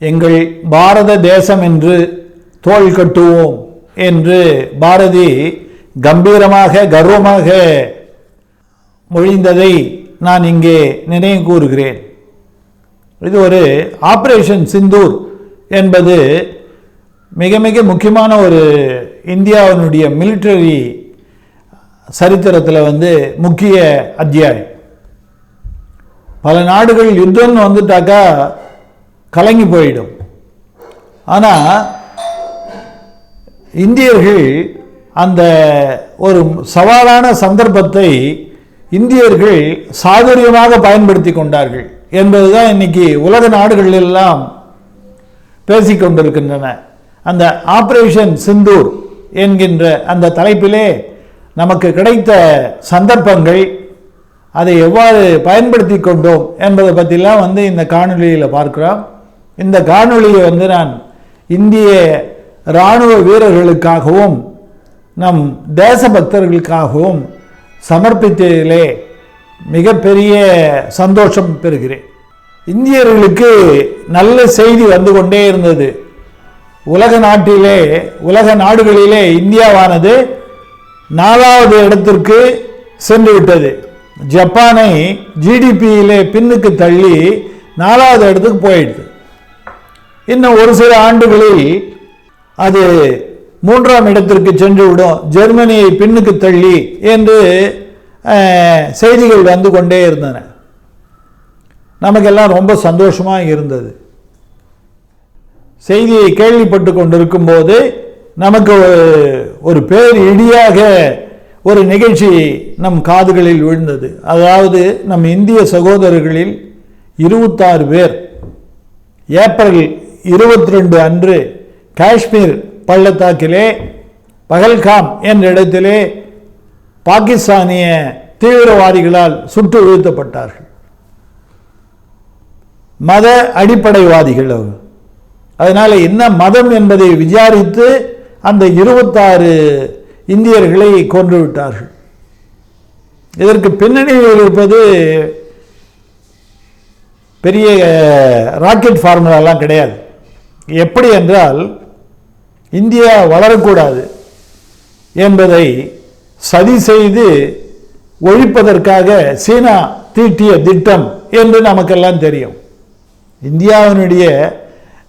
எங்கள் பாரத தேசம் என்று தோள் கட்டுவோம் என்று பாரதி கம்பீரமாக கர்வமாக மொழிந்ததை நான் இங்கே நினைவு கூறுகிறேன். இது ஒரு ஆபரேஷன் சிந்தூர் என்பது மிக மிக முக்கியமான ஒரு இந்தியாவினுடைய மிலிட்டரி சரித்திரத்தில் முக்கிய அத்தியாயம். பல நாடுகள் யுத்தம்னு வந்துட்டாக்கா கலங்கி போயிடும். ஆனால் இந்தியர்கள் அந்த ஒரு சவாலான சந்தர்ப்பத்தை இந்தியர்கள் சாதுரியமாக பயன்படுத்தி கொண்டார்கள் என்பதுதான் இன்னைக்கு உலக நாடுகள் எல்லாம் பேசிக்கொண்டிருக்கின்றன. அந்த ஆபரேஷன் சிந்தூர் என்கின்ற அந்த தலைப்பிலே நமக்கு கிடைத்த சந்தர்ப்பங்கள், அதை எவ்வாறு பயன்படுத்தி கொண்டோம் என்பதை பற்றிலாம் இந்த காணொலியில் பார்க்கிறோம். இந்த காணொலியை நான் இந்திய இராணுவ வீரர்களுக்காகவும் நம் தேசபக்தர்களுக்காகவும் சமர்ப்பித்ததிலே மிகப்பெரிய சந்தோஷம் பெறுகிறேன். இந்தியர்களுக்கு நல்ல செய்தி வந்து கொண்டே இருந்தது. உலக நாடுகளிலே இந்தியாவானது 4வது இடத்திற்கு சென்று விட்டது. ஜப்பானை ஜிடிபியிலே பின்னுக்கு தள்ளி 4வது இடத்துக்கு போயிடுது. இன்னும் ஒரு சில ஆண்டுகளில் அது 3ஆம் இடத்திற்கு சென்று விடும், ஜெர்மனியை பின்னுக்கு தள்ளி என்று செய்திகள் வந்து கொண்டே இருந்தன. நமக்கெல்லாம் ரொம்ப சந்தோஷமாக இருந்தது. செய்தியை கேள்விப்பட்டு கொண்டிருக்கும் போது நமக்கு ஒரு பேர் இடியாக ஒரு நிகழ்ச்சி நம் காதுகளில் விழுந்தது. அதாவது நம் இந்திய சகோதரர்களில் 26 பேர் ஏப்ரல் 22 அன்று காஷ்மீர் பள்ளத்தாக்கிலே பகல்காம் என்ற இடத்திலே பாகிஸ்தானிய தீவிரவாதிகளால் சுட்டு வீழ்த்தப்பட்டார்கள். மத அடிப்படைவாதிகள். அதனால என்ன மதம் என்பதை விசாரித்து அந்த 26 இந்தியர்களை கொன்று விட்டார்கள். இதற்கு பின்னணியில் இருப்பது பெரிய ராக்கெட் ஃபார்முலாலாம் கிடையாது. எப்படி என்றால், இந்தியா வளரக்கூடாது என்பதை சதி செய்து ஒழிப்பதற்காக சீனா தீட்டிய திட்டம் என்று நமக்கெல்லாம் தெரியும். இந்தியாவினுடைய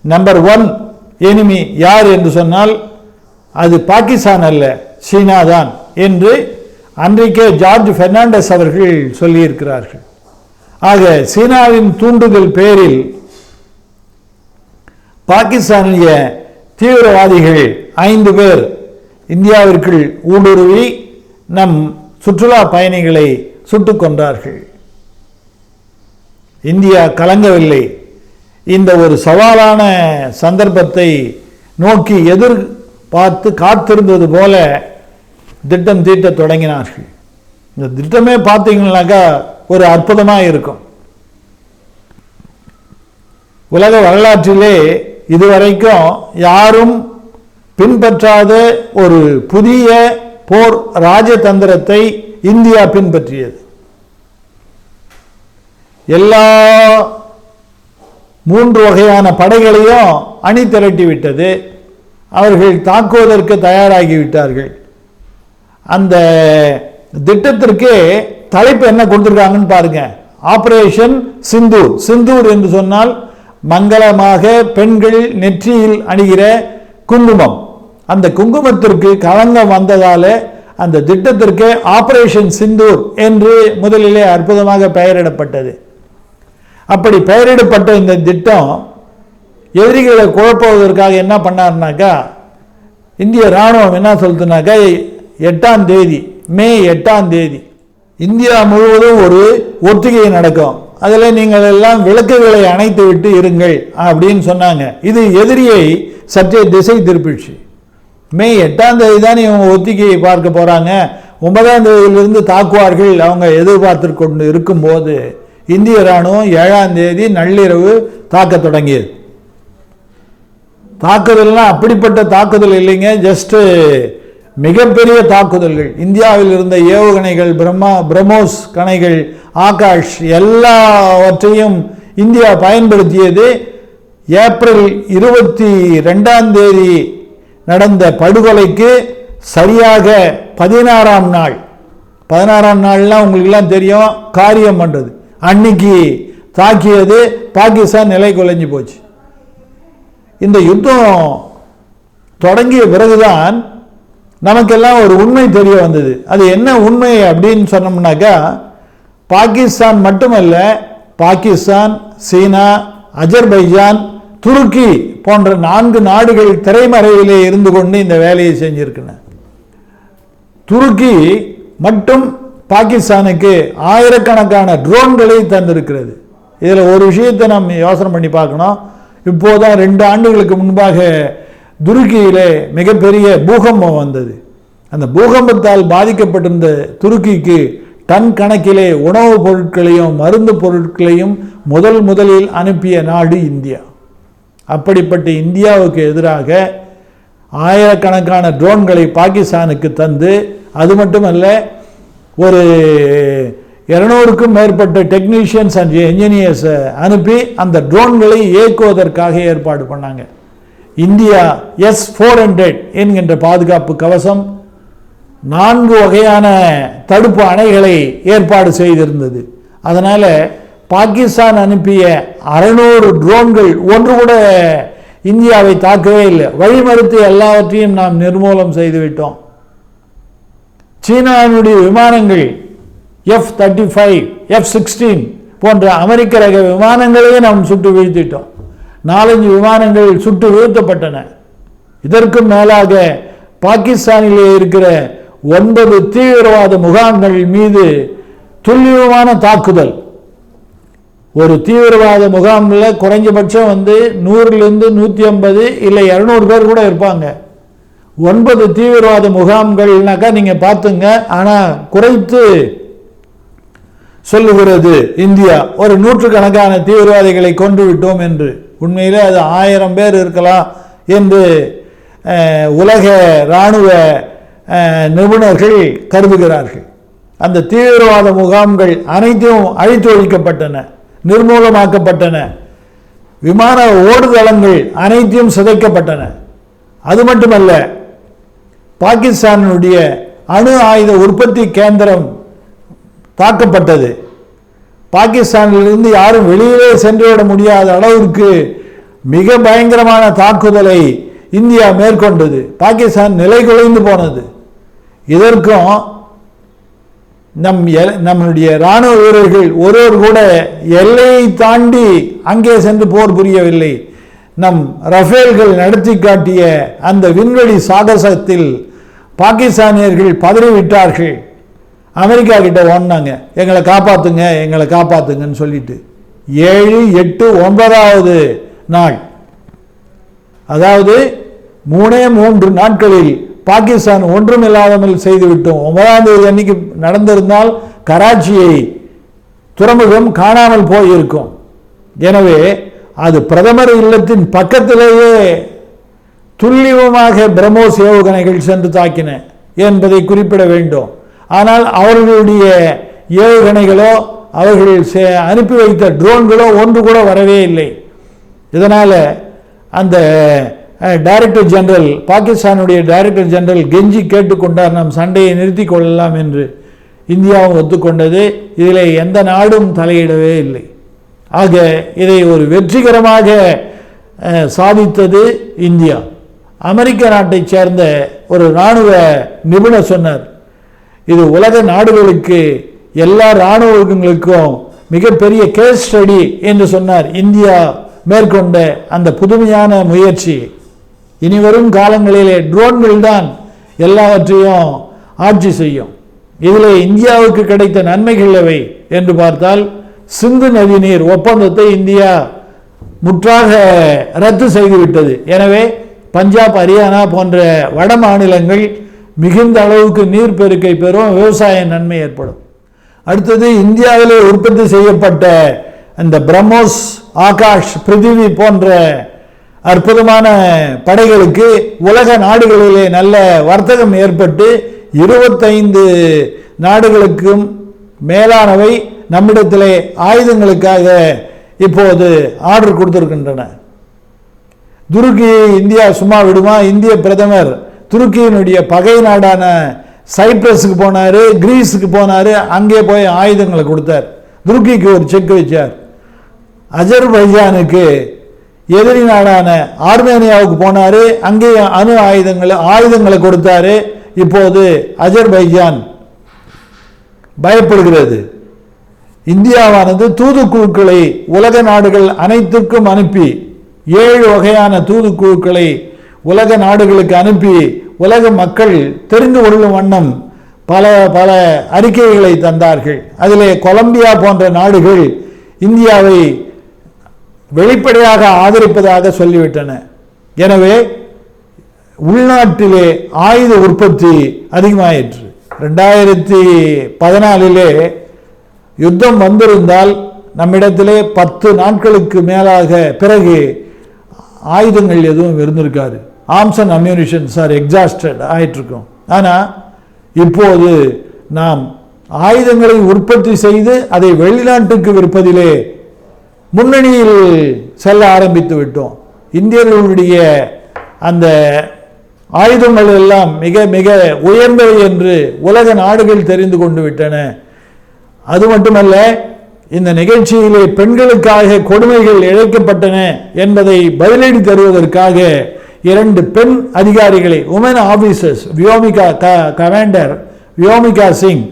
நம்பர் 1 எனிமி யார் என்று சொன்னால் அது பாகிஸ்தான் அல்ல, சீனா தான் என்று அன்றைக்கே ஜார்ஜ் பெர்னாண்டஸ் அவர்கள் சொல்லியிருக்கிறார்கள். ஆக சீனாவின் தூண்டுதல் பேரில் பாகிஸ்தானிய தீவிரவாதிகள் 5 பேர் இந்தியாவிற்குள் ஊடுருவி நம் சுற்றுலா பயணிகளை சுட்டுக் கொண்டார்கள். இந்தியா கலங்கவில்லை. இந்த ஒரு சவாலான சந்தர்ப்பத்தை நோக்கி எதிர்பார்த்து காத்திருந்தது போல திட்டம் தீட்ட தொடங்கினார்கள். இந்த திட்டமே பார்த்தீங்கன்னாக்கா ஒரு அற்புதமாக இருக்கும். உலக வரலாற்றிலே இதுவரைக்கும் யாரும் பின்பற்றாத ஒரு புதிய போர் ராஜதந்திரத்தை இந்தியா பின்பற்றியது. எல்லா 3 வகையான படைகளையும் அணி திரட்டிவிட்டது. அவர்கள் தாக்குவதற்கு தயாராகிவிட்டார்கள். அந்த திட்டத்திற்கு தலைப்பு என்ன கொடுத்திருக்காங்கன்னு பாருங்க. ஆபரேஷன் சிந்தூர். சிந்தூர் என்று சொன்னால் மங்களமாக பெண்கள் நெற்றியில் அணிகிற குங்குமம். அந்த குங்குமத்திற்கு களங்கம் வந்ததால அந்த திட்டத்திற்கு ஆபரேஷன் சிந்தூர் என்று முதலிலே அற்புதமாக பெயரிடப்பட்டது. அப்படி பெயரிடப்பட்ட இந்த திட்டம் எதிரிகளை குழப்புவதற்காக என்ன பண்ணார்னாக்கா, இந்திய இராணுவம் என்ன சொல்லுனாக்கா, 8ஆம் தேதி மே 8ஆம் தேதி இந்தியா முழுவதும் ஒரு ஒத்திகை நடக்கும். அதில் நீங்கள் எல்லாம் விளக்குகளை அணைத்து விட்டு இருங்கள் அப்படின்னு சொன்னாங்க. இது எதிரியை சற்றே திசை திருப்பிடுச்சு. மே 8ஆம் தேதி தான் இவங்க ஒத்திகையை பார்க்க போகிறாங்க, 9ஆம் தேதியிலிருந்து தாக்குவார்கள் அவங்க எதிர்பார்த்து கொண்டு இருக்கும்போது இந்திய இராணுவம் 7ஆம் தேதி நள்ளிரவு தாக்க தொடங்கியது. தாக்குதல்லாம் அப்படிப்பட்ட தாக்குதல் இல்லைங்க, ஜஸ்ட் மிகப்பெரிய தாக்குதல்கள். இந்தியாவில் இருந்த ஏவுகணைகள், பிரம்மோஸ் கணைகள், ஆகாஷ் எல்லாவற்றையும் இந்தியா பயன்படுத்தியது. ஏப்ரல் 22 நடந்த படுகொலைக்கு சரியாக 16ஆம் நாள், 16ஆம் நாள்லாம் உங்களுக்கெல்லாம் தெரியும், காரியம் பண்ணுறது அன்னைக்கு தாக்கியது பாகிஸ்தான் நிலை குலைஞ்சு போச்சு. இந்த யுத்தம் தொடங்கிய பிறகுதான் நமக்கெல்லாம் ஒரு உண்மை தெரிய வந்தது. அது என்ன உண்மை அப்படின்னு சொன்னோம்னாக்கா, பாகிஸ்தான் மட்டுமல்ல, பாகிஸ்தான், சீனா, அஜர்பைஜான், துருக்கி போன்ற 4 நாடுகள் திரைமறைவிலே இருந்து கொண்டு இந்த வேலையை செஞ்சிருக்கின்றன. துருக்கி மட்டும் பாகிஸ்தானுக்கு ஆயிரக்கணக்கான ட்ரோன்களை தந்திருக்கிறது. இதில் ஒரு விஷயத்தை நம்ம யோசனை பண்ணி பார்க்கணும். இப்போதான் 2 ஆண்டுகளுக்கு முன்பாக துருக்கியிலே மிகப்பெரிய பூகம்பம் வந்தது. அந்த பூகம்பத்தால் பாதிக்கப்பட்டிருந்த துருக்கிக்கு டன் கணக்கிலே உணவுப் பொருட்களையும் மருந்து பொருட்களையும் முதலில் அனுப்பிய நாடு இந்தியா. அப்படிப்பட்ட இந்தியாவுக்கு எதிராக ஆயிரக்கணக்கான ட்ரோன்களை பாகிஸ்தானுக்கு தந்து, அது மட்டுமல்ல, ஒரு 200க்கும் மேற்பட்ட டெக்னீஷியன்ஸ் அண்ட் என்ஜினியர்ஸை அனுப்பி அந்த ட்ரோன்களை இயக்குவதற்காக ஏற்பாடு பண்ணாங்க. இந்தியா S-400 என்கின்ற பாதுகாப்பு கவசம் 4 வகையான தடுப்பு அணைகளை ஏற்பாடு செய்திருந்தது. அதனால பாகிஸ்தான் அனுப்பிய 600 ட்ரோன்கள் ஒன்று கூட இந்தியாவை தாக்கவே இல்லை. வழிமறித்து எல்லாவற்றையும் நாம் நிர்மூலம் செய்துவிட்டோம். சீனாவினுடைய விமானங்கள் F-35, F-16 போன்ற அமெரிக்க ரக விமானங்களையே நாம் சுட்டு வீழ்த்திட்டோம். 4-5 விமானங்கள் சுட்டு வீழ்த்தப்பட்டன. இதற்கும் மேலாக பாகிஸ்தானிலே இருக்கிற 9 தீவிரவாத முகாம்கள் மீது துல்லியமான தாக்குதல். ஒரு தீவிரவாத முகாமில் குறைஞ்சபட்சம் 100லிருந்து 150 இல்லை 200 பேர் கூட இருப்பாங்க. 9 தீவிரவாத முகாம்கள்னாக்கா நீங்க பார்த்துங்க. ஆனால் குறைத்து சொல்லுகிறது இந்தியா, ஒரு 100கணக்கான தீவிரவாதிகளை கொன்று விட்டோம் என்று. உண்மையிலே அது 1000 பேர் இருக்கலாம் என்று உலக இராணுவ நிபுணர்கள் கருதுகிறார்கள். அந்த தீவிரவாத முகாம்கள் அனைத்தும் அழித்தொழிக்கப்பட்டன, நிர்மூலமாக்கப்பட்டன. விமான ஓடுதளங்கள் அனைத்தையும் சிதைக்கப்பட்டன. அது மட்டுமல்ல, பாகிஸ்தானுடைய அணு ஆயுத உற்பத்தி கேந்திரம் தாக்கப்பட்டது. பாகிஸ்தானிலிருந்து யாரும் வெளியிலே சென்றுவிட முடியாத அளவிற்கு மிக பயங்கரமான தாக்குதலை இந்தியா மேற்கொண்டது. பாகிஸ்தான் நிலை குலைந்து போனது. இதற்கும் நம்முடைய இராணுவ வீரர்கள் ஒருவர் கூட எல்லையை தாண்டி அங்கே சென்று போர் புரியவில்லை. நம் ரஃபேல்கள் நடத்தி காட்டிய அந்த விண்வெளி சாகசத்தில் பாகிஸ்தானியர்கள் பதறிவிட்டார்கள். அமெரிக்கா கிட்ட ஓடினாங்க, எங்களை காப்பாத்துங்க, எங்களை காப்பாத்துங்கன்னு சொல்லிட்டு. 7, 8, 9வது நாள், அதாவது 3 நாட்களில் பாகிஸ்தான் ஒன்றுமில்லாமல் செய்துவிட்டோம். 9ஆம் தேதி அன்னைக்கு நடந்திருந்தால் கராச்சியை துறைமுகம் காணாமல் போயிருக்கும். எனவே அது பிரதமர் இல்லத்தின் பக்கத்திலேயே துல்லியமாக பிரம்மோஸ் ஏவுகணைகள் சென்று தாக்கின என்பதை குறிப்பிட வேண்டும். ஆனால் அவர்களுடைய ஏவுகணைகளோ அவர்கள் அனுப்பி வைத்த ட்ரோன்களோ ஒன்று கூட வரவே இல்லை. இதனால் அந்த டைரக்டர் ஜெனரல், பாகிஸ்தானுடைய டைரக்டர் ஜெனரல் கெஞ்சி கேட்டுக்கொண்டார், நாம் சண்டையை நிறுத்தி கொள்ளலாம் என்று. இந்தியாவும் ஒத்துக்கொண்டது. இதில் எந்த நாடும் தலையிடவே இல்லை. ஆக இதை ஒரு வெற்றிகரமாக சாதித்தது இந்தியா. அமெரிக்க நாட்டைச் சேர்ந்த ஒரு இராணுவ நிபுணர் சொன்னார், இது உலக நாடுகளுக்கு, எல்லா இராணுவங்களுக்கும் மிகப்பெரிய கேஸ் ஸ்டடி என்று சொன்னார். இந்தியா மேற்கொண்ட அந்த புதுமையான முயற்சி. இனிவரும் காலங்களிலே ட்ரோன்கள் தான் எல்லாவற்றையும் ஆட்சி செய்யும். இதில் இந்தியாவுக்கு கிடைத்த நன்மைகள் எவை என்று பார்த்தால், சிந்து நதி நீர் ஒப்பந்தத்தை இந்தியா முற்றாக ரத்து செய்துவிட்டது. எனவே பஞ்சாப், ஹரியானா போன்ற வட மாநிலங்கள் மிகுந்த அளவுக்கு நீர்ப்பெருக்கை பெறும், விவசாய நன்மை ஏற்படும். அடுத்தது, இந்தியாவிலே உற்பத்தி செய்யப்பட்ட இந்த பிரம்மோஸ், ஆகாஷ், பிருத்திவி போன்ற அற்புதமான படைகளுக்கு உலக நாடுகளிலே நல்ல வர்த்தகம் ஏற்பட்டு 25 நாடுகளுக்கும் மேலானவை நம்மிடத்திலே ஆயுதங்களுக்காக இப்போது ஆர்டர் கொடுத்திருக்கின்றன. துருக்கியை இந்தியா சும்மா விடுமா? இந்திய பிரதமர் துருக்கியினுடைய பகை நாடான சைப்ரஸுக்கு போனார், கிரீஸுக்கு போனார், அங்கே போய் ஆயுதங்களை கொடுத்தார். துருக்கிக்கு ஒரு செக் வச்சார். அஜர்பைஜானுக்கு எதிரி நாடான ஆர்மேனியாவுக்கு போனார், அங்கே அணு ஆயுதங்களை கொடுத்தாரு. இப்போது அஜர்பைஜான் பயப்படுகிறது. இந்தியாவானது தூதுக்குழுக்களை உலக நாடுகள் அனைத்துக்கும் அனுப்பி 7 வகையான தூதுக்குழுக்களை உலக நாடுகளுக்கு அனுப்பி உலக மக்கள் தெரிந்து கொள்ளும் வண்ணம் பல பல அறிக்கைகளை தந்தார்கள். அதிலே கொலம்பியா போன்ற நாடுகள் இந்தியாவை வெளிப்படையாக ஆதரிப்பதாக சொல்லிவிட்டன. எனவே உள்நாட்டிலே ஆயுத உற்பத்தி அதிகமாயிற்று. 2014 யுத்தம் வந்திருந்தால் நம்மிடத்திலே 10 நாட்களுக்கு மேலாக பிறகு ஆயுதங்கள் எதுவும் இருந்திருக்காது. Arms and ammunitions are exhausted ஆயிட்டிருக்கும். ஆனால் இப்போது நாம் ஆயுதங்களை உற்பத்தி செய்து அதை வெளிநாட்டுக்கு விற்பதிலே முன்னணியில் செல்ல ஆரம்பித்து விட்டோம். இந்தியர்களுடைய அந்த ஆயுதங்கள் எல்லாம் மிக மிக உயர்ந்தவை என்று உலக நாடுகள் தெரிந்து கொண்டு விட்டன. அது மட்டுமல்ல, இந்த நிகழ்ச்சியிலே பெண்களுக்காக கொடுமைகள் இழைக்கப்பட்டன என்பதை பதிலடி தருவதற்காக 2 பெண் அதிகாரிகளை, women officers, Vyomika commander Vyomika Singh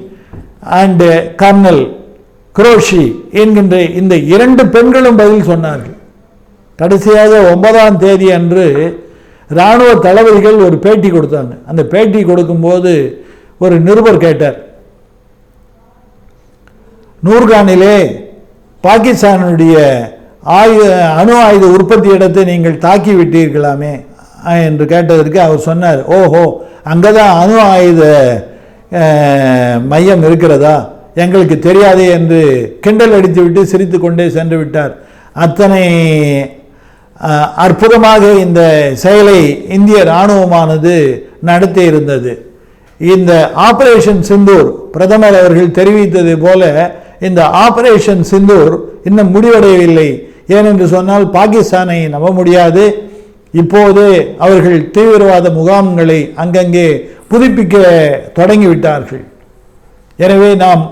and colonel Qureshi என்கின்ற இந்த 2 பெண்களும் பதில் சொன்னார்கள். கடைசியாக 9ஆம் தேதி அன்று இராணுவ தளபதிகள் ஒரு பேட்டி கொடுத்தாங்க. அந்த பேட்டி கொடுக்கும்போது ஒரு நிருபர் கேட்டார், நூர்கானிலே பாகிஸ்தானுடைய அணு ஆயுத உற்பத்தி இடத்தை நீங்கள் தாக்கி விட்டீர்களாமே என்று கேட்டதற்கு அவர் சொன்னார், ஓஹோ, அங்கே தான் அணு ஆயுத மையம் இருக்கிறதா, எங்களுக்கு தெரியாதே என்று கிண்டல் அடித்துவிட்டு சிரித்து கொண்டே சென்று விட்டார். அத்தனை அற்புதமாக இந்த செயலை இந்திய இராணுவமானது நடத்தி இருந்தது. இந்த ஆபரேஷன் சிந்தூர் பிரதமர் அவர்கள் தெரிவித்தது போல இந்த ஆபரேஷன் சிந்தூர் இன்னும் முடிவடையவில்லை. ஏனென்று சொன்னால் பாகிஸ்தானை நம்ப முடியாது. இப்போது அவர்கள் தீவிரவாத முகாம்களை அங்கங்கே புதுப்பிக்க தொடங்கிவிட்டார்கள். எனவே நாம்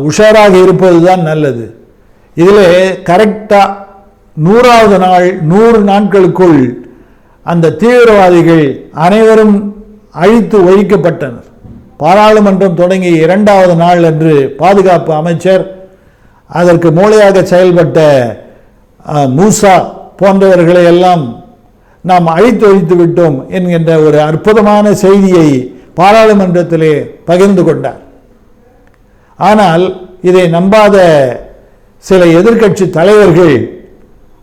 உஷாராக இருப்பதுதான் நல்லது. இதில் கரெக்டாக 100வது நாள் 100 நாட்களுக்குள் அந்த தீவிரவாதிகள் அனைவரும் அழித்து ஒழிக்கப்பட்டனர். பாராளுமன்றம் தொடங்கி 2வது நாள் அன்று பாதுகாப்பு அமைச்சர், அதற்கு மூளையாக செயல்பட்ட மூசா போன்றவர்களை எல்லாம் நாம் அழித்து ஒழித்து விட்டோம் என்கின்ற ஒரு அற்புதமான செய்தியை பாராளுமன்றத்திலே பகிர்ந்து கொண்டார். ஆனால் இதை நம்பாத சில எதிர்க்கட்சி தலைவர்கள்,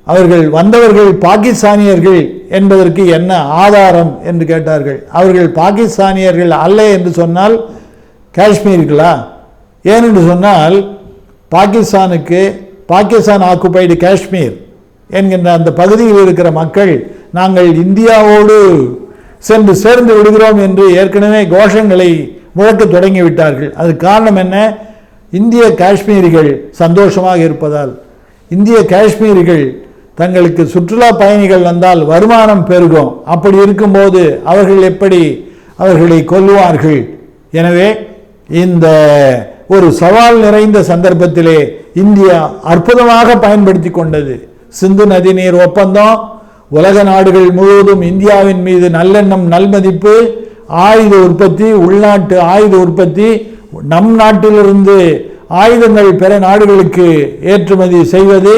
அவர்கள் வந்தவர்கள் பாகிஸ்தானியர்கள் என்பதற்கு என்ன ஆதாரம் என்று கேட்டார்கள். அவர்கள் பாகிஸ்தானியர்கள் அல்ல என்று சொன்னால் காஷ்மீர்களா? ஏனென்று சொன்னால் பாகிஸ்தான் ஆக்குபைடு காஷ்மீர் என்கின்ற அந்த பகுதியில் இருக்கிற மக்கள் நாங்கள் இந்தியாவோடு சென்று சேர்ந்து விடுகிறோம் என்று ஏற்கனவே கோஷங்களை முழக்க தொடங்கிவிட்டார்கள். அது காரணம் என்ன? இந்திய காஷ்மீரிகள் சந்தோஷமாக இருப்பதால். இந்திய காஷ்மீரிகள் தங்களுக்கு சுற்றுலா பயணிகள் வந்தால் வருமானம் பெருகும். அப்படி இருக்கும்போது அவர்கள் எப்படி அவர்களை கொல்லுவார்கள்? எனவே இந்த ஒரு சவால் நிறைந்த சந்தர்ப்பத்திலே இந்தியா அற்புதமாக பயன்படுத்தி கொண்டது. சிந்து நதிநீர் ஒப்பந்தம், உலக நாடுகள் முழுவதும் இந்தியாவின் மீது நல்லெண்ணம், நல்மதிப்பு, ஆயுத உற்பத்தி, உள்நாட்டு ஆயுத உற்பத்தி, நம் நாட்டிலிருந்து ஆயுதங்கள் பிற நாடுகளுக்கு ஏற்றுமதி செய்வது,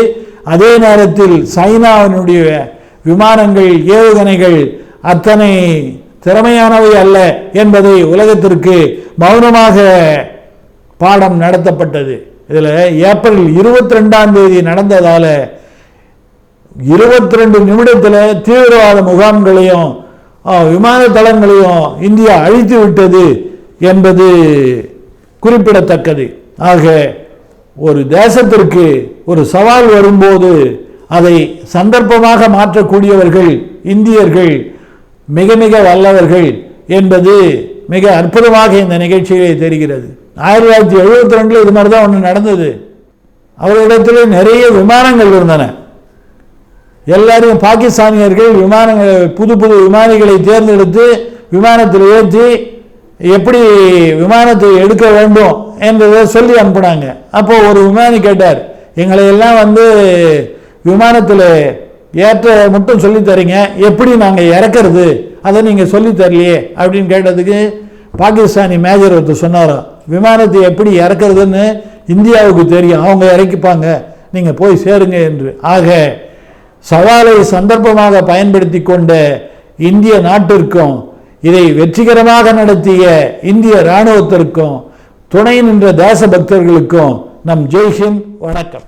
அதே நேரத்தில் சைனாவினுடைய விமானங்கள், ஏவுகணைகள் அத்தனை திறமையானவை அல்ல என்பதை உலகத்திற்கு மௌனமாக பாடம் நடத்தப்பட்டது. இதில் ஏப்ரல் 22ஆம் தேதி நடந்ததால 22 நிமிடத்தில் தீவிரவாத முகாம்களையும் விமான தளங்களையும் இந்தியா அழித்து விட்டது என்பது குறிப்பிடத்தக்கது. ஆக ஒரு தேசத்திற்கு ஒரு சவால் வரும்போது அதை சந்தர்ப்பமாக மாற்றக்கூடியவர்கள் இந்தியர்கள், மிக மிக வல்லவர்கள் என்பது மிக அற்புதமாக இந்த நிகழ்ச்சியிலே தெரிகிறது. 1972 இது மாதிரி தான் ஒன்று நடந்தது. அவர்களிடத்தில் நிறைய விமானங்கள் இருந்தன. எல்லாரையும் பாகிஸ்தானியர்கள் புது புது விமானிகளை தேர்ந்தெடுத்து விமானத்தில் ஏற்றி எப்படி விமானத்தை எடுக்க வேண்டும் என்றதை சொல்லி அனுப்புனாங்க. அப்போ ஒரு விமானி கேட்டார், எங்களை எல்லாம் விமானத்தில் ஏற்ற மட்டும் சொல்லி தரீங்க, எப்படி நாங்கள் இறக்கிறது அதை நீங்கள் சொல்லி தரலையே அப்படின்னு கேட்டதுக்கு பாகிஸ்தானி மேஜர் ஒருத்தர் சொன்னாராம், விமானத்தை எப்படி இறக்கிறதுன்னு இந்தியாவுக்கு தெரியும், அவங்க இறக்கிப்பாங்க, நீங்கள் போய் சேருங்க என்று. ஆக சவாலை சந்தர்ப்பமாக பயன்படுத்தி கொண்ட இந்திய நாட்டிற்கும் இதை வெற்றிகரமாக நடத்திய இந்திய இராணுவத்திற்கும் துணை நின்ற தேசபக்தர்களுக்கும் நம் ஜெய்ஹிந்த், வணக்கம்.